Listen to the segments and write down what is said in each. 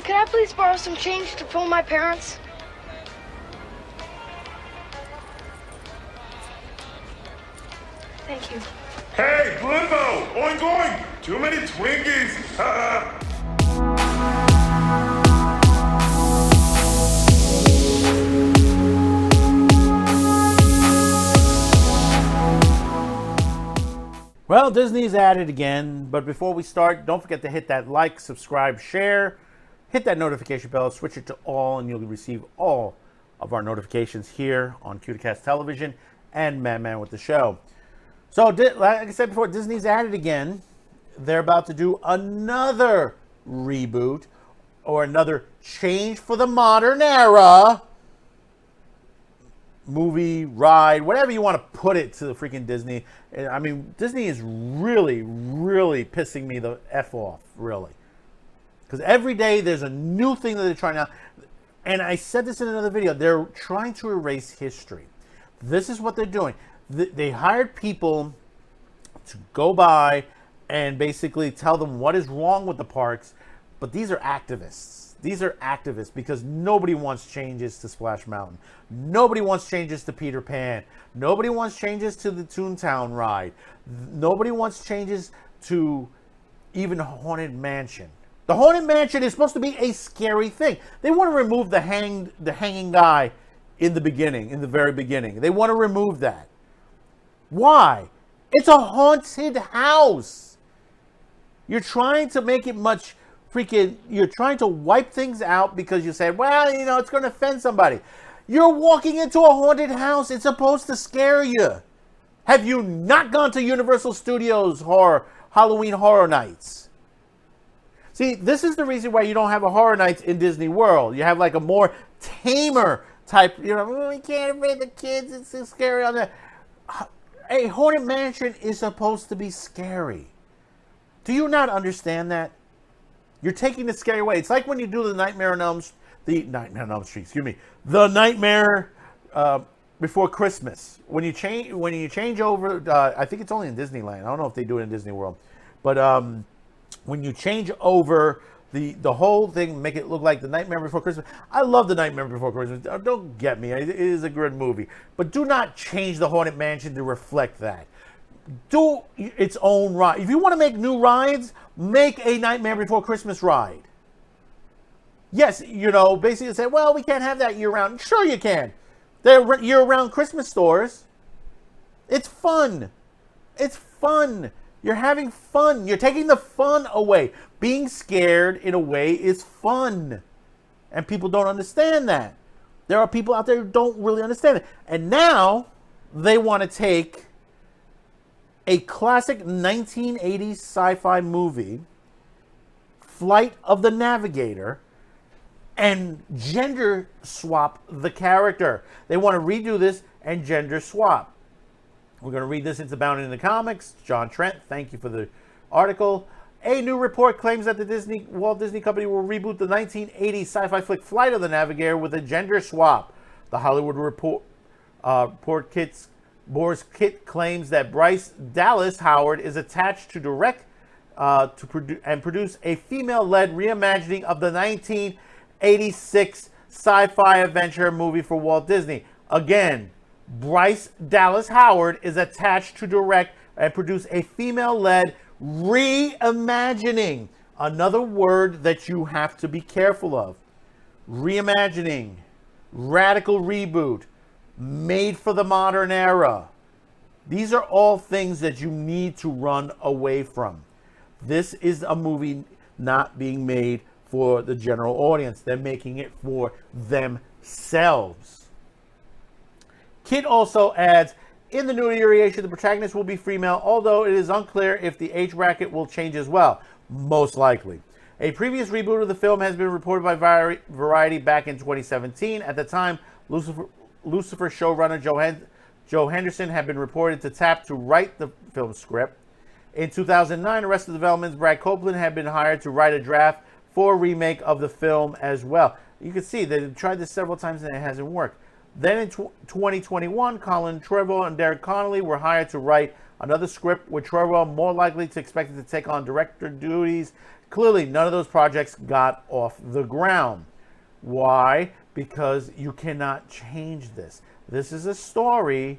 Can I please borrow some change to phone my parents? Thank you. Hey, Blimbo! Oink oink! Too many Twinkies! Well, Disney's at it again, but before we start, don't forget to hit that like, subscribe, share, hit that notification bell, switch it to all, and you'll receive all of our notifications here on CuteCast Television and Man with the Show. So, like I said before, Disney's at it again. They're about to do another reboot or another change for the modern era. Movie, ride, whatever you want to put it to the freaking Disney. I mean, Disney is really, really pissing me the F off, really. Because every day there's a new thing that they're trying out. And I said this in another video. They're trying to erase history. This is what they're doing. They hired people to go by and basically tell them what is wrong with the parks. But these are activists. These are activists because nobody wants changes to Splash Mountain. Nobody wants changes to Peter Pan. Nobody wants changes to the Toontown ride. Nobody wants changes to even Haunted Mansion. The Haunted Mansion is supposed to be a scary thing. They want to remove the hanging guy in the beginning, in the very beginning. They want to remove that. Why? It's a haunted house. You're trying to make it much... You're trying to wipe things out because you say, well, you know, it's going to offend somebody. You're walking into a haunted house. It's supposed to scare you. Have you not gone to Universal Studios Halloween Horror Nights? See, this is the reason why you don't have a Horror Nights in Disney World. You have like a more tamer type, you know, we can't invade the kids. It's so scary on there. A Haunted Mansion is supposed to be scary. Do you not understand that? You're taking the scary away. It's like when you do the Nightmare on Elm Street, the Nightmare Before Christmas. When you change over, I think it's only in Disneyland. I don't know if they do it in Disney World, but when you change over the whole thing, make it look like the Nightmare Before Christmas. I love the Nightmare Before Christmas. Don't get me. It is a good movie, but do not change the Haunted Mansion to reflect that. Do its own ride. If you want to make new rides, make a Nightmare Before Christmas ride. Yes, you know, basically say, well, we can't have that year-round. Sure you can. They're year-round Christmas stores. It's fun. It's fun. You're having fun. You're taking the fun away. Being scared, in a way, is fun. And people don't understand that. There are people out there who don't really understand it. And now, they want to take a classic 1980s sci-fi movie, Flight of the Navigator, and gender swap the character. They want to redo this and gender swap. We're going to read this. It's abounding in the comics. John Trent, thank you for the article. A new report claims that the Walt Disney Company will reboot the 1980s sci-fi flick Flight of the Navigator with a gender swap. The Hollywood Report Boris Kit claims that Bryce Dallas Howard is attached to direct and produce a female-led reimagining of the 1986 sci-fi adventure movie for Walt Disney. Again, Bryce Dallas Howard is attached to direct and produce a female-led reimagining. Another word that you have to be careful of. Reimagining, radical reboot, made for the modern era. These are all things that you need to run away from. This is a movie not being made for the general audience. They're making it for themselves. Kit also adds, in the new iteration, the protagonist will be female, although it is unclear if the age bracket will change as well. Most likely. A previous reboot of the film has been reported by Variety back in 2017. At the time, Lucifer showrunner Joe Henderson had been reported to tap to write the film script. In 2009, Arrested Development's Brad Copeland had been hired to write a draft for a remake of the film as well. You can see they've tried this several times and it hasn't worked. Then in 2021, Colin Trevorrow and Derek Connolly were hired to write another script, with Trevorrow more likely to expect to take on director duties. Clearly, none of those projects got off the ground. Why? Because you cannot change this. This is a story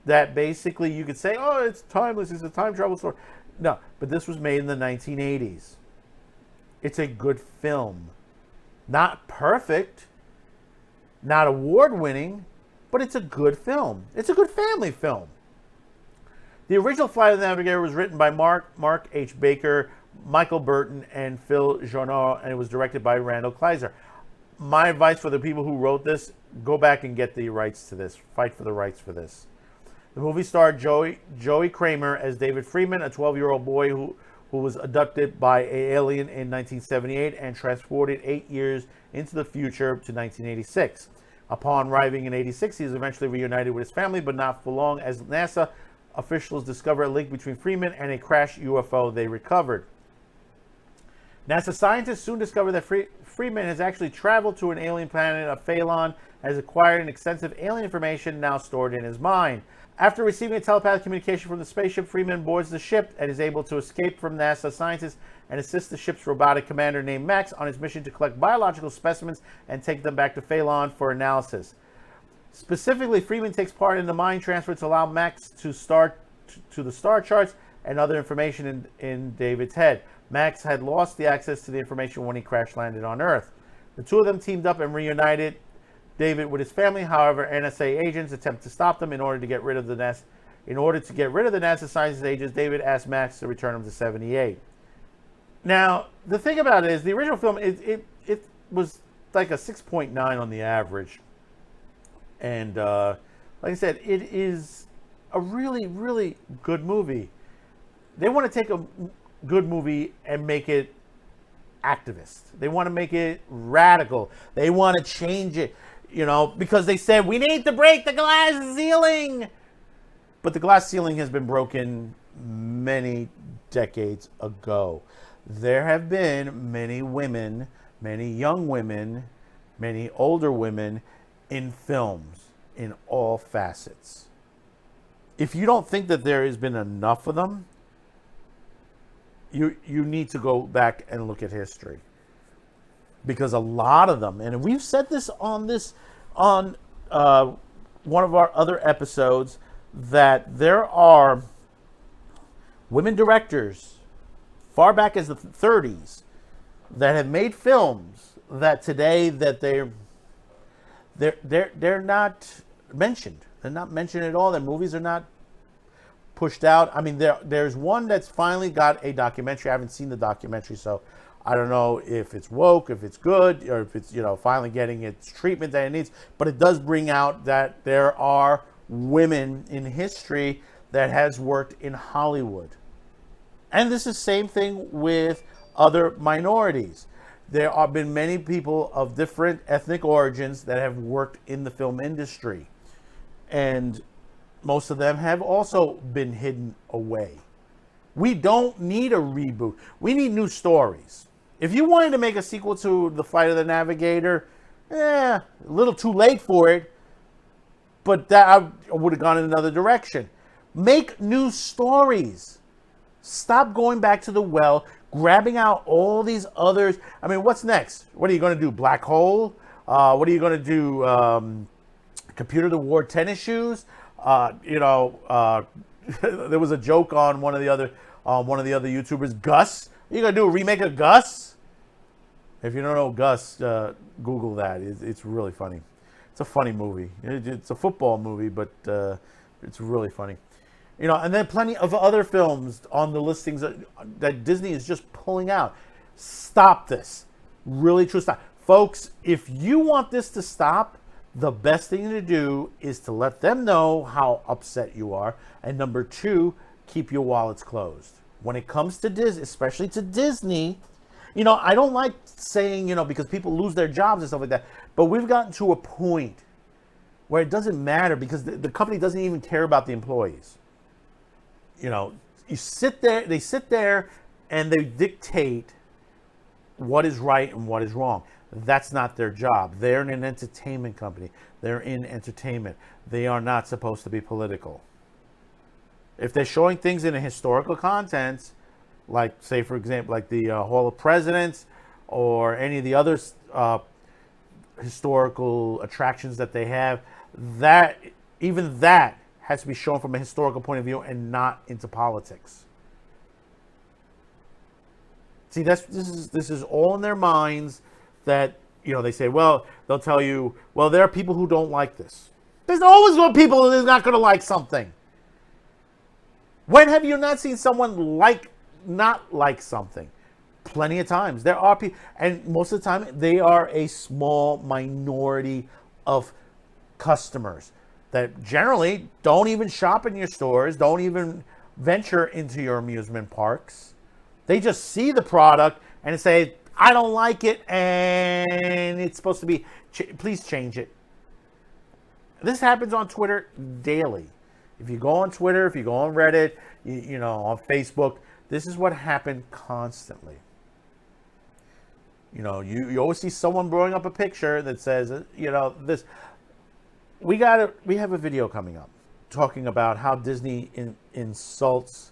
that basically you could say, oh, it's timeless, it's a time travel story. No, but this was made in the 1980s. It's a good film. Not perfect, not award-winning, but it's a good film. It's a good family film. The original Flight of the Navigator was written by Mark H. Baker, Michael Burton, and Phil Journow, and it was directed by Randall Kleiser. My advice for the people who wrote this, go back and get the rights to this. Fight for the rights for this. The movie starred Joey Kramer as David Freeman, a 12-year-old boy who was abducted by an alien in 1978 and transported 8 years into the future to 1986. Upon arriving in 86, he is eventually reunited with his family, but not for long, as NASA officials discover a link between Freeman and a crashed UFO they recovered. NASA scientists soon discover that Freeman has actually traveled to an alien planet of Phalon, has acquired an extensive alien information now stored in his mind. After receiving a telepathic communication from the spaceship, Freeman boards the ship and is able to escape from NASA scientists and assist the ship's robotic commander named Max on his mission to collect biological specimens and take them back to Phalon for analysis. Specifically, Freeman takes part in the mind transfer to allow Max to the star charts and other information in David's head. Max had lost the access to the information when he crash landed on Earth. The two of them teamed up and reunited David with his family. However, NSA agents attempt to stop them in order to get rid of the NASA. In order to get rid of the NASA science agents, David asked Max to return him to 78. Now, the thing about it is, the original film, it was like a 6.9 on the average. And like I said, it is a really, really good movie. They want to take a good movie and make it activist. They want to make it radical. They want to change it, because they said, we need to break the glass ceiling. But the glass ceiling has been broken many decades ago. There have been many women, many young women, many older women in films in all facets. If you don't think that there has been enough of them, you need to go back and look at history. Because a lot of them, and we've said this on one of our other episodes, that there are women directors far back as the 30s that have made films that today that they're not mentioned. They're not mentioned at all. Their movies are not pushed out. I mean, there's one that's finally got a documentary. I haven't seen the documentary, so I don't know if it's woke, if it's good, or if it's, finally getting its treatment that it needs. But it does bring out that there are women in history that has worked in Hollywood. And this is the same thing with other minorities. There have been many people of different ethnic origins that have worked in the film industry. And most of them have also been hidden away. We don't need a reboot. We need new stories. If you wanted to make a sequel to The Flight of the Navigator, a little too late for it, but that I would have gone in another direction. Make new stories. Stop going back to the well, grabbing out all these others. I mean, what's next? What are you going to do? Black hole? What are you going to do? Computer to ward tennis shoes? There was a joke on one of the other YouTubers, Gus. Are you going to do a remake of Gus? If you don't know Gus, Google that. It's really funny. It's a funny movie. It's a football movie, but it's really funny. And then plenty of other films on the listings that Disney is just pulling out. Stop this. Really true stop. Folks, if you want this to stop, the best thing to do is to let them know how upset you are. And number two, keep your wallets closed. When it comes to Disney, especially to Disney, I don't like saying, because people lose their jobs and stuff like that. But we've gotten to a point where it doesn't matter because the company doesn't even care about the employees. They sit there and they dictate what is right and what is wrong. That's not their job. They're an entertainment company. They're in entertainment. They are not supposed to be political. If they're showing things in a historical context, like say for example, like the Hall of Presidents or any of the other historical attractions that they have, that even that has to be shown from a historical point of view and not into politics. See, this is all in their minds. That, you know, they say, well, they'll tell you, well, there are people who don't like this. There's always going to be people who's not going to like something. When have you not seen someone not like something? Plenty of times. There are people, and most of the time, they are a small minority of customers that generally don't even shop in your stores, don't even venture into your amusement parks. They just see the product and say, I don't like it, and it's supposed to be, please change it. This happens on Twitter daily. If you go on Twitter, if you go on Reddit, you know, on Facebook, this is what happened constantly. You know, you always see someone blowing up a picture that says, you know, this. We have a video coming up talking about how Disney insults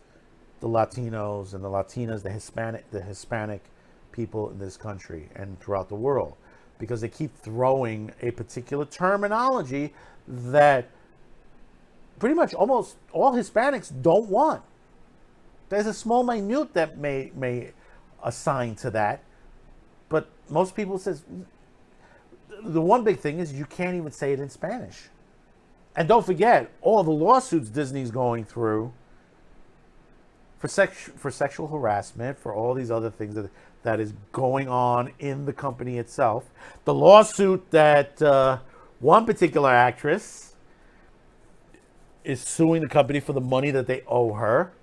the Latinos and the Latinas, the Hispanic people in this country and throughout the world, because they keep throwing a particular terminology that pretty much almost all Hispanics don't want. There's a small minute that may assign to that, but most people says the one big thing is you can't even say it in Spanish. And don't forget all the lawsuits Disney's going through for sexual harassment, for all these other things that is going on in the company itself. The lawsuit that one particular actress is suing the company for the money that they owe her.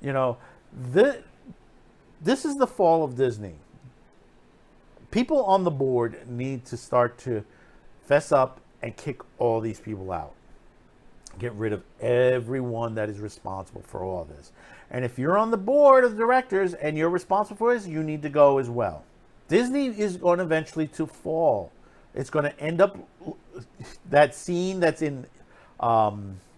You know, this is the fall of Disney. People on the board need to start to fess up and kick all these people out. Get rid of everyone that is responsible for all this. And if you're on the board of directors and you're responsible for this, you need to go as well. Disney is going eventually to fall. It's going to end up that scene that's in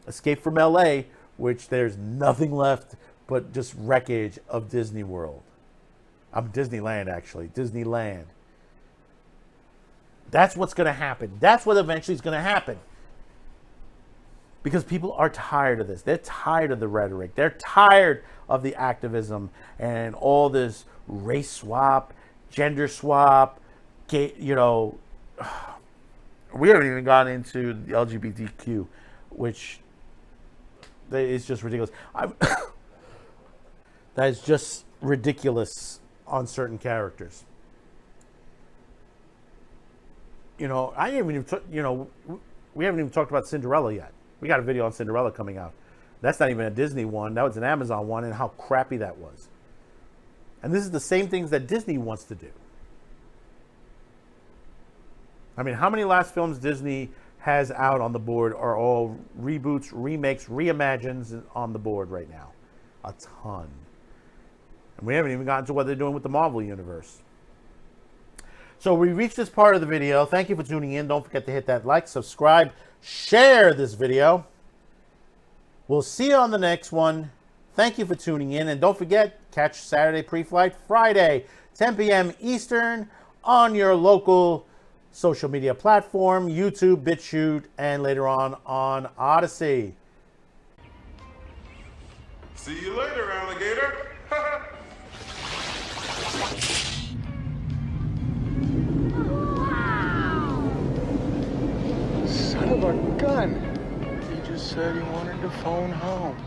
Escape from LA, which there's nothing left but just wreckage of Disney World. Disneyland, actually. Disneyland. That's what's going to happen. That's what eventually is going to happen. Because people are tired of this. They're tired of the rhetoric. They're tired of the activism and all this race swap, gender swap, you know. We haven't even gotten into the LGBTQ, which is just ridiculous. That is just ridiculous on certain characters. You know, we haven't even talked about Cinderella yet. We got a video on Cinderella coming out. That's not even a Disney one. That was an Amazon one, and how crappy that was. And this is the same things that Disney wants to do. I mean, how many last films Disney has out on the board are all reboots, remakes, reimagines on the board right now? A ton. And we haven't even gotten to what they're doing with the Marvel Universe. So we reached this part of the video. Thank you for tuning in. Don't forget to hit that like, subscribe, share this video. We'll see you on the next one. Thank you for tuning in. And don't forget, catch Saturday Pre-Flight Friday, 10 p.m. Eastern on your local social media platform, YouTube, BitChute, and later on Odyssey. See you later, alligator. Son of a gun. He just said he wanted to phone home.